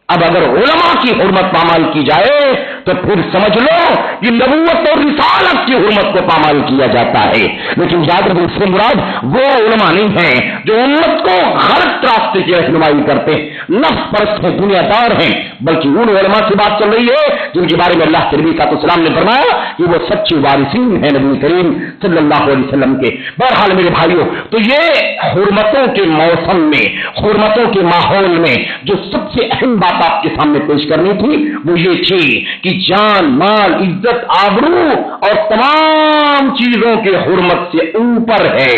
اب اگر علماء کی حرمت پامال کی جائے تو پھر سمجھ لو کہ نبوت اور رسالت کی حرمت کو پامال کیا جاتا ہے۔ لیکن یاد رکھو اس سے مراد وہ علماء نہیں ہیں جو امت کو غلط راستے کی رہنمائی کرتے ہیں، نفس پرست ہیں، دنیا دار ہیں، بلکہ ان علماء سے بات چل رہی ہے جن کے بارے میں اللہ کے نبی صلی اللہ علیہ وسلم نے فرمایا کہ وہ سچے وارثین ہیں نبی کریم صلی اللہ علیہ وسلم کے۔ بہرحال میرے بھائیوں، تو یہ حرمتوں کے موسم میں، حرمتوں کے ماحول میں جو سب سے اہم بات آپ کے سامنے پیش کرنی تھی وہ یہ تھی کہ جان، مال، عزت، آبرو اور تمام چیزوں کے حرمت سے اوپر ہے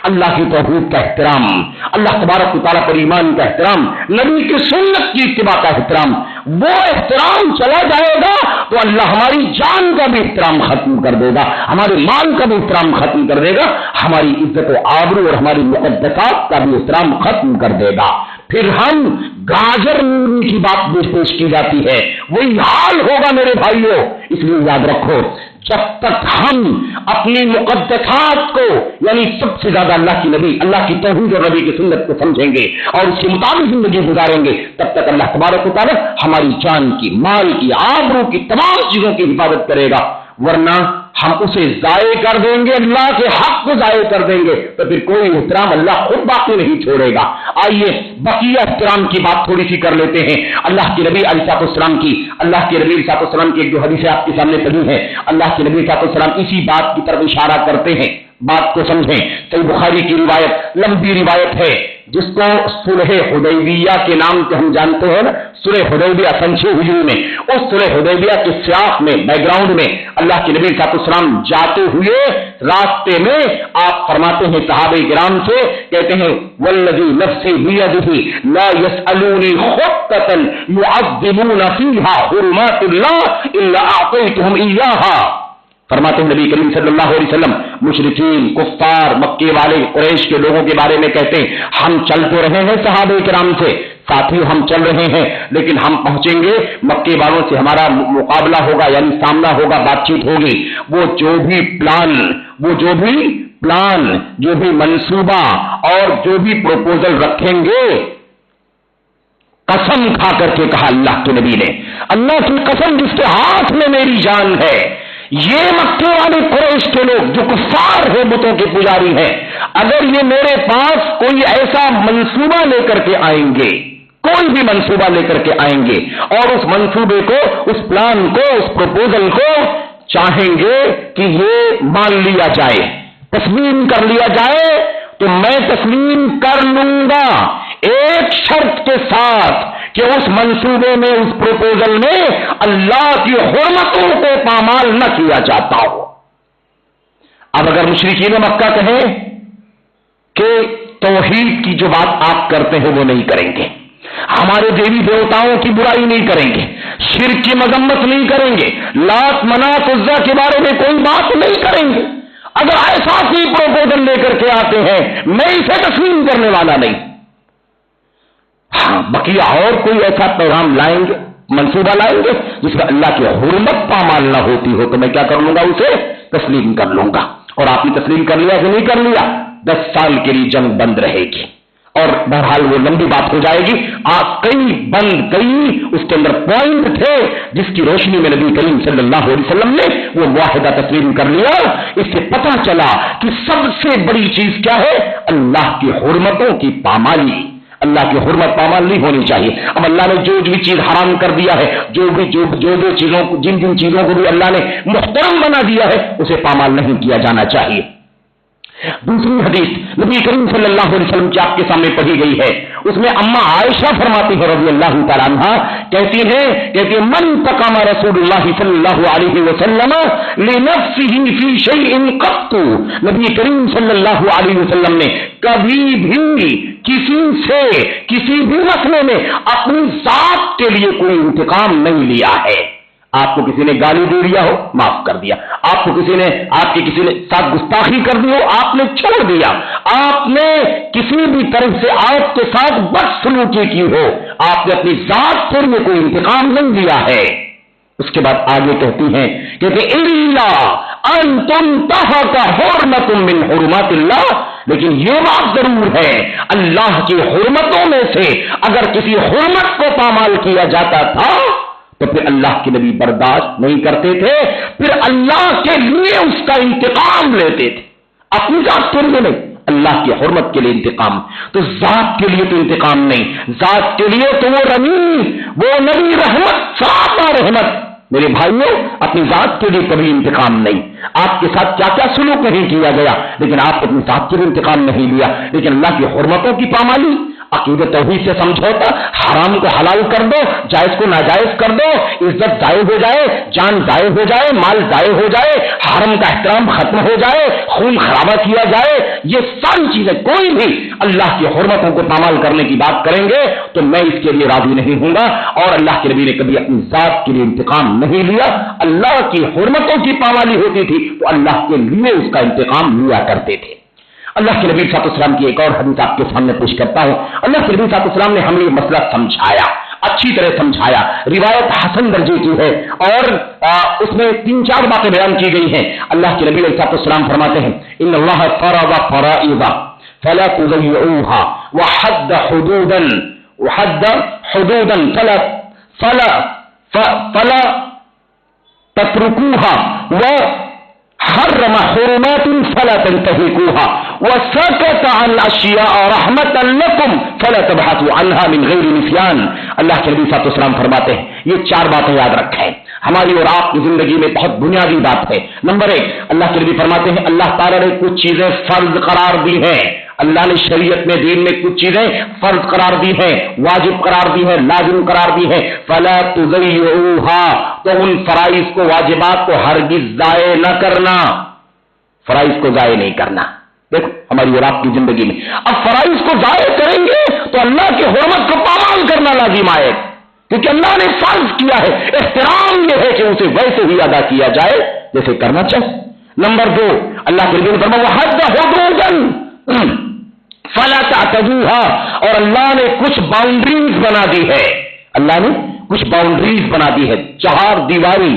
اللہ کی توحید کا احترام، اللہ تبارک و تعالیٰ پر ایمان کا احترام، نبی کی سنت کی اتباع کا احترام۔ وہ احترام چلا جائے گا تو اللہ ہماری جان کا بھی احترام ختم کر دے گا، ہمارے مال کا بھی احترام ختم کر دے گا، ہماری عزت و آبرو اور ہماری مقدسات کا بھی احترام ختم کر دے گا۔ پھر ہم گاجر کی بات پیش کی جاتی ہے، وہی حال ہوگا میرے بھائیوں۔ اس لیے یاد رکھو جب تک ہم اپنی مقدسات کو، یعنی سب سے زیادہ اللہ کی نبی، اللہ کی توحید اور نبی کی سنت کو سمجھیں گے اور اس کے مطابق زندگی گزاریں گے، تب تک اللہ تبارک و تعالیٰ ہماری جان کی، مال کی، آبرو کی، تمام چیزوں کی حفاظت کرے گا۔ ورنہ ہم اسے ضائع کر دیں گے، اللہ کے حق کو ضائع کر دیں گے تو پھر کوئی احترام اللہ خود باقی نہیں چھوڑے گا۔ آئیے بقیہ احترام کی بات تھوڑی سی کر لیتے ہیں۔ اللہ کے نبی علیہ السلام کی، اللہ کے نبی علیہ السلام کی ایک جو حدیث آپ کے سامنے پڑھی ہے، اللہ کے نبی علیہ السلام اسی بات کی طرف اشارہ کرتے ہیں، بات کو سمجھیں۔ صحیح بخاری کی روایت، لمبی روایت ہے جس کو صلح حدیبیہ کے نام سے ہم جانتے ہیں نا، صلح حدیبیہ سنچی ہجری میں، اس صلح حدیبیہ کے سیاق میں، بیک گراؤنڈ میں اللہ کے نبی صلی اللہ علیہ وسلم جاتے ہوئے راستے میں آپ فرماتے ہیں صحابہ کرام سے، کہتے ہیں والذی نفسی بیدہ لا یسألونی خطۃ یعظمون فیہا حرمات اللہ الا اعطیتہم ایہا۔ فرماتے ہیں نبی کریم صلی اللہ علیہ وسلم مشرکین کفار مکے والے قریش کے لوگوں کے بارے میں کہتے ہیں ہم چل تو رہے ہیں صحابہ کرام سے ساتھی ہم چل رہے ہیں لیکن ہم پہنچیں گے مکے والوں سے ہمارا مقابلہ ہوگا یعنی سامنا ہوگا بات چیت ہوگی وہ جو بھی پلان جو بھی منصوبہ اور جو بھی پروپوزل رکھیں گے قسم کھا کر کے کہا اللہ کے نبی نے اللہ کی قسم جس کے ہاتھ میں میری جان ہے یہ مکے والے قریش کے لوگ جو کفار ہیں بتوں کے پجاری ہیں اگر یہ میرے پاس کوئی ایسا منصوبہ لے کر کے آئیں گے کوئی بھی منصوبہ لے کر کے آئیں گے اور اس منصوبے کو اس پلان کو اس پروپوزل کو چاہیں گے کہ یہ مان لیا جائے تسلیم کر لیا جائے تو میں تسلیم کر لوں گا ایک شرط کے ساتھ کہ اس منصوبے میں اس پروپوزل میں اللہ کی حرمتوں کو پامال نہ کیا جاتا ہو۔ اب اگر مشرکین مکہ کہیں کہ توحید کی جو بات آپ کرتے ہیں وہ نہیں کریں گے ہمارے دیوی دیوتاؤں کی برائی نہیں کریں گے شرک کی مذمت نہیں کریں گے لات منات عزا کے بارے میں کوئی بات نہیں کریں گے اگر ایسا کوئی پروپوزل لے کر کے آتے ہیں میں اسے تسلیم کرنے والا نہیں ہاں بقیہ اور کوئی ایسا پیغام لائیں گے منصوبہ لائیں گے جس میں اللہ کی حرمت پامال نہ ہوتی ہو تو میں کیا کر لوں گا اسے تسلیم کر لوں گا اور آپ نے تسلیم کر لیا کہ نہیں کر لیا 10 سال کے لیے جنگ بند رہے گی اور بہرحال وہ لمبی بات ہو جائے گی کئی اس کے اندر پوائنٹ تھے جس کی روشنی میں نبی کریم صلی اللہ علیہ وسلم نے وہ معاہدہ تسلیم کر لیا اس سے پتہ چلا کہ سب سے بڑی چیز کیا ہے اللہ کی حرمتوں کی پامالی اللہ کی حرمت پامال نہیں ہونی چاہیے اب اللہ نے جو بھی چیز حرام کر دیا ہے جو چیزوں کو جن چیزوں کو بھی اللہ نے محترم بنا دیا ہے اسے پامال نہیں کیا جانا چاہیے۔ دوسری حدیث نبی کریم صلی اللہ علیہ وسلم کی آپ کے سامنے پڑھی گئی ہے اس میں اما عائشہ فرماتی ہے رضی اللہ تعالیٰ عنہا کہتی ہے من تقام رسول اللہ صلی اللہ علیہ وسلم لنفسه فی شیء قط نبی کریم صلی اللہ علیہ وسلم نے کبھی بھی کسی بھی مسئلے میں اپنی ذات کے لیے کوئی انتقام نہیں لیا ہے۔ آپ کو کسی نے گالی دے دیا ہو معاف کر دیا آپ کو کسی نے ساتھ گستاخی کر دی ہو آپ نے چھوڑ دیا آپ نے کسی بھی طرح سے آپ کے ساتھ بدسلوکی کی ہو آپ نے اپنی ذات کے لیے کوئی انتقام نہیں لیا ہے۔ اس کے بعد آگے کہتی ہیں کہ الا ان تنتهك حرمة من حرمات اللہ لیکن یہ بات ضرور ہے اللہ کی حرمتوں میں سے اگر کسی حرمت کو پامال کیا جاتا تھا تو پھر اللہ کے نبی برداشت نہیں کرتے تھے پھر اللہ کے لیے اس کا انتقام لیتے تھے اپنی ذات کے لیے نہیں اللہ کی حرمت کے لیے انتقام تو ذات کے لیے تو انتقام نہیں ذات کے لیے تو وہ نبی رحمت صحابہ رحمت میرے بھائیوں اپنی ذات کے لیے کبھی انتقام نہیں آپ کے ساتھ کیا کیا سلوک نہیں کیا گیا لیکن آپ اپنی ذات کے لیے انتقام نہیں لیا لیکن اللہ کی حرمتوں کی پامالی عقیدہ توحید سے سمجھوتا حرام کو حلال کر دو جائز کو ناجائز کر دو عزت ضائع ہو جائے جان ضائع ہو جائے مال ضائع ہو جائے حرم کا احترام ختم ہو جائے خون خرابہ کیا جائے یہ ساری چیزیں کوئی بھی اللہ کی حرمتوں کو پامال کرنے کی بات کریں گے تو میں اس کے لیے راضی نہیں ہوں گا اور اللہ کے نبی نے کبھی اپنی ذات کے لیے انتقام نہیں لیا اللہ کی حرمتوں کی پامالی ہوتی تھی تو اللہ کے لیے اس کا انتقام لیا کرتے تھے۔ اللہ کے نبی صلی اللہ علیہ وسلم کی ایک اور حدیث آپ کے سامنے پیش کرتا ہوں اللہ کے نبی صلی اللہ علیہ وسلم نے ہمیں یہ مسئلہ سمجھایا اچھی طرح سمجھایا روایت حسن درجے کی ہے اور اس میں 3-4 باتیں بیان کی گئی ہیں اللہ کے نبی صلی اللہ علیہ وسلم فرماتے ہیں ان اللہ فرض فرائض فلا تضيعوها وحد حدودا فلا تتركوها حرم حرمات فلا تنتهكوها وسكت عن اشياء رحمة لكم فلا تبحثوا عنها من غير نسيان اللہ کے نبی صلی اللہ علیہ وسلم فرماتے ہیں یہ 4 باتیں یاد رکھیں ہماری اور آپ کی زندگی میں بہت بنیادی بات ہے۔ نمبر 1 اللہ کے نبی فرماتے ہیں اللہ تعالیٰ نے کچھ چیزیں فرض قرار دی ہیں اللہ نے شریعت میں دین میں کچھ چیزیں فرض قرار دی ہیں واجب قرار دی ہیں لازم قرار دی ہیں فلا تضيعوها تو ان فرائض کو واجبات کو ہرگز ضائع نہ کرنا فرائض کو ضائع نہیں کرنا۔ دیکھو ہماری اور آپ کی زندگی میں اب فرائض کو ضائع کریں گے تو اللہ کی حرمت کو پامال کرنا لازم آئے کیونکہ اللہ نے فرض کیا ہے احترام یہ ہے کہ اسے ویسے ہی ادا کیا جائے جیسے کرنا چاہیے۔ نمبر 2، اللہ کے نبی نے فرمایا حد حدود فلا تعتدوها، اور اللہ نے کچھ باؤنڈریز بنا دی ہے، اللہ نے کچھ باؤنڈریز بنا دی ہے، چہار دیواری،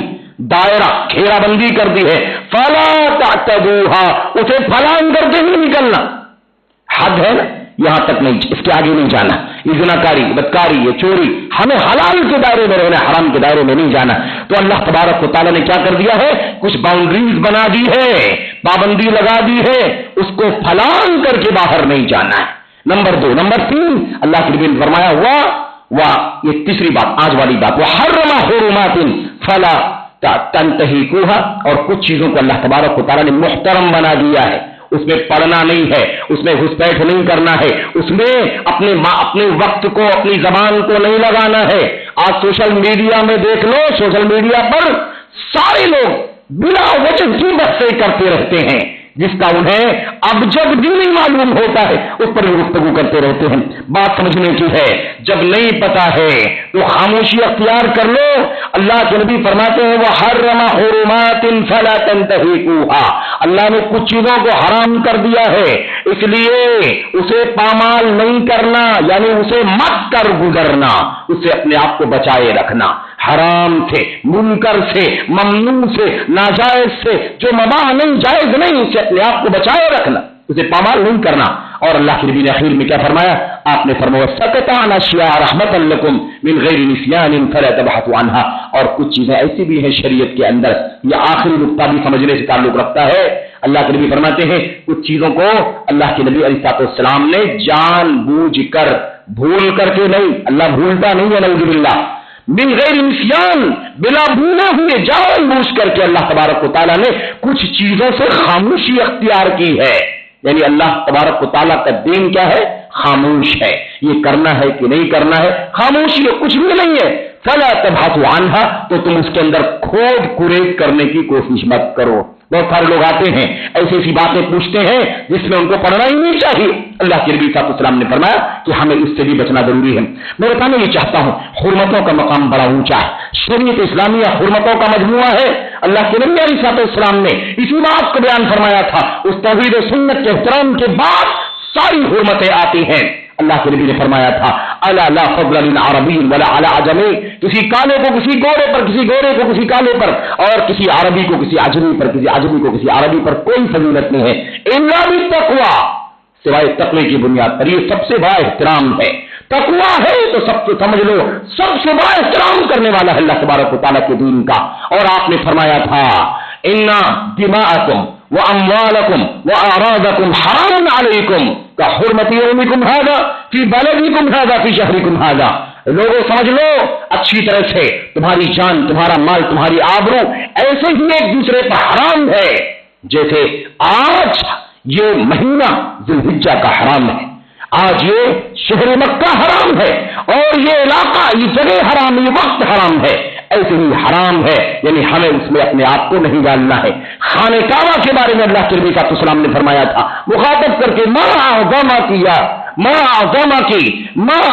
دائرہ، گھیرا بندی کر دی ہے، فلا تعتدوها، اسے پھلانگ کر کے نہیں نکلنا، حد ہے نا، یہاں تک نہیں، اس کے آگے نہیں جانا، یہ زناکاری، بدکاری، یہ چوری، ہمیں حلال کے دائرے میں رہنا، حرام کے دائرے میں نہیں جانا۔ تو اللہ تبارک و تعالیٰ نے کیا کر دیا ہے، کچھ باؤنڈریز بنا دی ہے، پابندی لگا دی ہے، اس کو پھلانگ کر کے باہر نہیں جانا ہے۔ نمبر 2، نمبر 3، اللہ کے نبی نے فرمایا یہ تیسری بات، آج والی بات، وحرم حرمات فلا تنتهكوها، اور کچھ چیزوں کو اللہ تبارک و تعالیٰ نے محترم بنا دیا ہے، اس میں پڑھنا نہیں ہے، اس میں گھسپیٹھ نہیں کرنا ہے، اس میں اپنے وقت کو، اپنی زبان کو نہیں لگانا ہے۔ آج سوشل میڈیا میں دیکھ لو، سوشل میڈیا پر سارے لوگ بلا وجہ کی بحثیں کرتے رہتے ہیں، جس کا انہیں اب جب بھی نہیں معلوم ہوتا ہے اس پر گفتگو کرتے رہتے ہیں۔ بات سمجھنے کی ہے، جب نہیں پتا ہے تو خاموشی اختیار کر لو۔ اللہ کے نبی فرماتے ہیں وحرم حرمات فلا تنتهكوها، اللہ نے کچھ چیزوں کو حرام کر دیا ہے، اس لیے اسے پامال نہیں کرنا، یعنی اسے مت کر گزرنا، اسے اپنے آپ کو بچائے رکھنا، حرام سے، منکر سے، ممنوع سے، ناجائز سے، جو مباح نہیں، جائز نہیں، اسے اپنے آپ کو بچائے رکھنا، اسے پامال نہیں کرنا۔ اور اللہ کے نبی نے اخیر میں کیا فرمایا، آپ نے فرمایا سکت عن اشیاء رحمتا لکم من غیر نسیان فلا تبحثوا عنها، اور کچھ چیزیں ایسی بھی ہیں شریعت کے اندر، یہ آخری نقطہ بھی سمجھنے سے تعلق رکھتا ہے۔ اللہ کے نبی فرماتے ہیں کچھ چیزوں کو اللہ کے نبی علیہ السلام نے جان بوجھ کر، بھول کر کے نہیں، اللہ بھولتا نہیں ہے نعوذ باللہ، من غیر نسیان، بلا بھولے ہوئے جان بوجھ کر کے اللہ تبارک و تعالیٰ نے کچھ چیزوں سے خاموشی اختیار کی ہے، یعنی اللہ تبارک و تعالیٰ کا دین کیا ہے، خاموش ہے، یہ کرنا ہے کہ نہیں کرنا ہے، خاموشی ہے، کچھ بھی نہیں ہے، فلا تبحثوا عنها، تو تم اس کے اندر کھود کریز کرنے کی کوشش مت کرو۔ بہت سارے لوگ آتے ہیں ایسی ایسی باتیں پوچھتے ہیں جس میں ان کو پڑھنا ہی نہیں چاہیے۔ اللہ کے نبی صلی اللہ علیہ وسلم نے فرمایا کہ ہمیں اس سے بھی بچنا ضروری ہے۔ میں بتانا یہ چاہتا ہوں حرمتوں کا مقام بڑا اونچا ہے، شریعت اسلامیہ حرمتوں کا مجموعہ ہے۔ اللہ کے نبی علیہ السلام نے اسی بات کو بیان فرمایا تھا، اس توحید و سنت کے احترام کے بعد ساری حرمتیں آتی ہیں۔ اللہ کے نبی نے فرمایا تھا الا لا فضل للعربی ولا على عجمی، کسی کالے کو کسی گورے پر، کسی گورے کو کسی کالے پر، اور کسی عربی کو کسی عجمی پر، کسی عجمی کو کسی عربی پر کوئی فضیلت نہیں ہے الا بالتقوی، سوائے تقوی کی بنیاد پر۔ یہ سب سے بڑا احترام ہے، تقوی ہے تو سب سے سمجھ لو سب سے بڑا احترام کرنے والا ہے اللہ تبارک و تعالیٰ کے دین کا۔ اور آپ نے فرمایا تھا ان دماءکم واموالکم واعراضکم حرام علیکم کحرمت یومکم ھذا فی بلدکم ھذا فی شہرکم ھذا، لوگوں سمجھ لو اچھی طرح سے، تمہاری جان، تمہارا مال، تمہاری آبرو ایسے ہی ایک دوسرے پر حرام ہے جیسے آج یہ مہینہ ذی الحجہ کا حرام ہے، آج یہ شہر مکہ حرام ہے، اور یہ علاقہ، یہ جگہ حرام، یہ وقت حرام ہے، ایسے ہی حرام ہے، یعنی ہمیں اس میں اپنے آپ کو نہیں ڈالنا ہے۔ خانہ کعبہ کے بارے میں اللہ کے نبی صلی اللہ علیہ وسلم نے فرمایا تھا مخاطب کر کے ما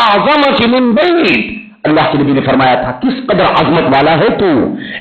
اعظمک من بیت، اللہ کے نبی نے فرمایا تھا کس قدر عظمت والا ہے تو،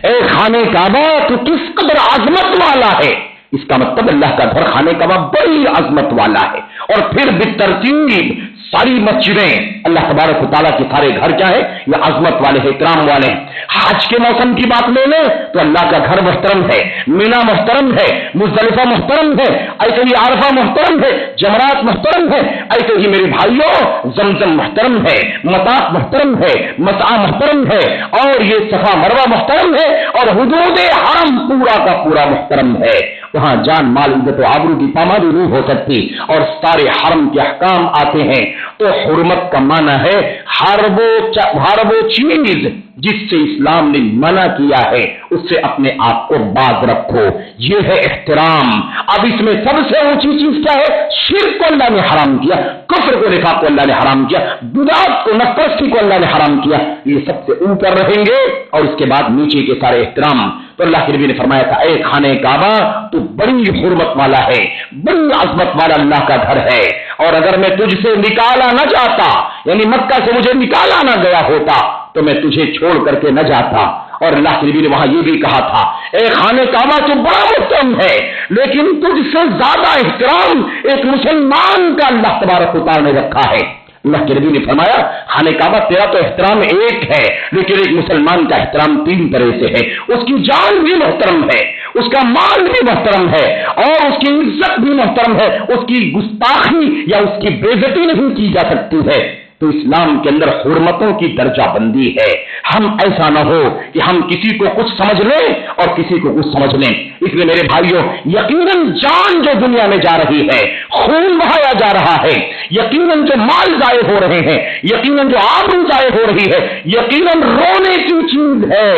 اے خانہ کعبہ تو کس قدر عظمت والا ہے۔ اس کا مطلب اللہ کا گھر خانہ کعبہ بڑی عظمت والا ہے۔ اور پھر بالترتیب ساری مسجدیں، اللہ تبارک و تعالیٰ کے سارے گھر کیا ہے، یہ عظمت والے ہیں، اکرام والے ہیں۔ حج کے موسم کی بات لے لیں تو اللہ کا گھر محترم ہے، مینا محترم ہے، مزدلفہ محترم ہے، ایسے ہی عرفہ محترم ہے، جمرات محترم ہے، ایسے ہی میرے بھائیوں زمزم محترم ہے، مطاف محترم ہے، مسعی محترم ہے، اور یہ صفا مروہ محترم ہے، اور حدود حرم پورا کا پورا محترم ہے۔ وہاں جان مال عزت و آبرو کی پامالی نہیں ہو سکتی، اور سارے حرم کے احکام آتے ہیں۔ تو حرمت کا معنی ہے ہر وہ چیز جس سے اسلام نے منع کیا ہے اس سے اپنے آپ کو باز رکھو، یہ ہے احترام۔ اب اس میں سب سے اونچی چیز کیا ہے، شرک کو اللہ نے حرام کیا، کفر کو، نفاق کو اللہ نے حرام کیا، بدعت کو، نفرتی کو اللہ نے حرام کیا، یہ سب سے اوپر رہیں گے، اور اس کے بعد نیچے کے سارے احترام۔ تو اللہ کے نبی نے فرمایا تھا اے خانہ کعبہ تو بڑی حرمت والا ہے، بڑی عظمت والا اللہ کا گھر ہے، اور اگر میں تجھ سے نکالا نہ جاتا، یعنی مکہ سے مجھے نکالا نہ گیا ہوتا تو میں تجھے چھوڑ کر کے نہ جاتا، اور اللہ کے نبی نے وہاں یہ بھی کہا تھا، اے خانہ کعبہ تو بڑا محترم ہے، لیکن تجھ سے زیادہ احترام ایک مسلمان کا اللہ تبارک و تعالی نے رکھا ہے۔ اللہ کے نبی نے فرمایا خانہ کعبہ تیرا تو احترام ایک ہے، لیکن ایک مسلمان کا احترام 3 طرح سے ہے، اس کی جان بھی محترم ہے، اس کا مال بھی محترم ہے، اور اس کی عزت بھی محترم ہے، اس کی گستاخی یا اس کی بے عزتی نہیں کی جا سکتی ہے۔ تو اسلام کے اندر حرمتوں کی درجہ بندی ہے۔ ہم ایسا نہ ہو کہ ہم کسی کو کچھ سمجھ لیں اور کسی کو کچھ سمجھ لیں۔ اس لیے میرے بھائیوں، یقیناً جان جو دنیا میں جا رہی ہے، خون بہایا جا رہا ہے، یقیناً جو مال ضائع ہو رہے ہیں، یقیناً جو آبرو ضائع ہو رہی ہے، یقیناً رونے کی چیز ہے،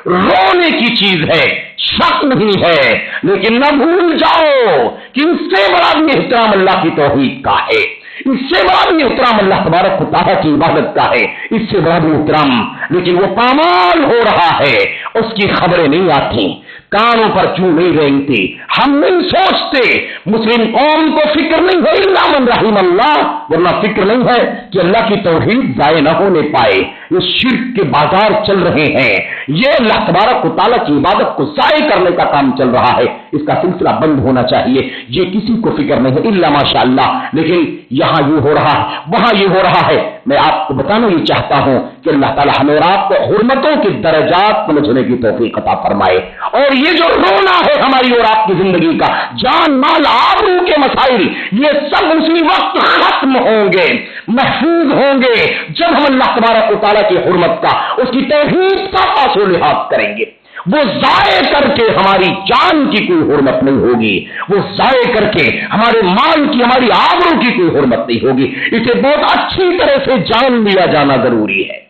رونے کی چیز ہے، شک نہیں ہے۔ لیکن نہ بھول جاؤ کہ اس سے بڑا بھی احترام اللہ کی توحید کا ہے، اس سے بڑا بھی احترام اللہ تبارک و تعالیٰ کی عبادت کا ہے، اس سے بڑا بھی احترام، لیکن وہ پامال ہو رہا ہے، اس کی خبریں نہیں آتی، کانوں پر چوں نہیں رینگتی، ہم نہیں سوچتے، مسلم قوم کو فکر نہیں ہے الا من رحم اللہ، ورنہ فکر نہیں ہے کہ اللہ کی توحید ضائع نہ ہونے پائے۔ یہ شرک کے بازار چل رہے ہیں، یہ اللہ تبارک و تعالیٰ کی عبادت کو ضائع کرنے کا کام چل رہا ہے، اس کا سلسلہ بند ہونا چاہیے۔ یہ کسی کو فکر نہیں ہے الا ماشاء اللہ، لیکن یہاں یہ ہو رہا ہے، وہاں یہ ہو رہا ہے۔ میں آپ کو بتانا یہ چاہتا ہوں کہ اللہ تعالیٰ ہمیں اور آپ کو حرمتوں کے درجات سمجھنے کی توفیق عطا فرمائے، اور یہ جو رونا ہے ہماری اور آپ کی زندگی کا، جان مال آبرو کے مسائل، یہ سب اسی وقت ختم ہوں گے، محفوظ ہوں گے جب ہم اللہ تبارک و تعالیٰ کی حرمت کا، اس کی توحید کا پاس و لحاظ کریں گے۔ وہ ضائع کر کے ہماری جان کی کوئی حرمت نہیں ہوگی، وہ ضائع کر کے ہمارے مال کی، ہماری آبرو کی کوئی حرمت نہیں ہوگی۔ اسے بہت اچھی طرح سے جان لیا جانا ضروری ہے۔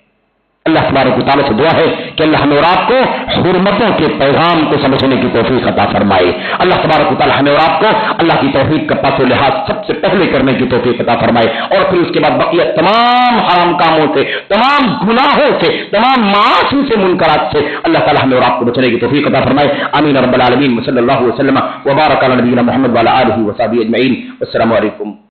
اللہ تبارک و تعالیٰ سے دعا ہے کہ اللہ ہمیں اور آپ کو حرمتوں کے پیغام کو سمجھنے کی توفیق عطا فرمائے۔ اللہ تبارک و تعالیٰ ہمیں اور آپ کو اللہ کی توحید کا پاس و لحاظ سب سے پہلے کرنے کی توفیق عطا فرمائے، اور پھر اس کے بعد بقیہ تمام حرام کاموں سے، تمام گناہوں سے، تمام معاصی سے، منکرات سے اللہ تعالیٰ ہمیں اور آپ کو بچنے کی توفیق عطا فرمائے۔ آمین رب العالمین۔ صلی اللہ وسلم وبارک علی نبینا محمد وعلی آلہ وصحبہ اجمعین۔ السلام علیکم۔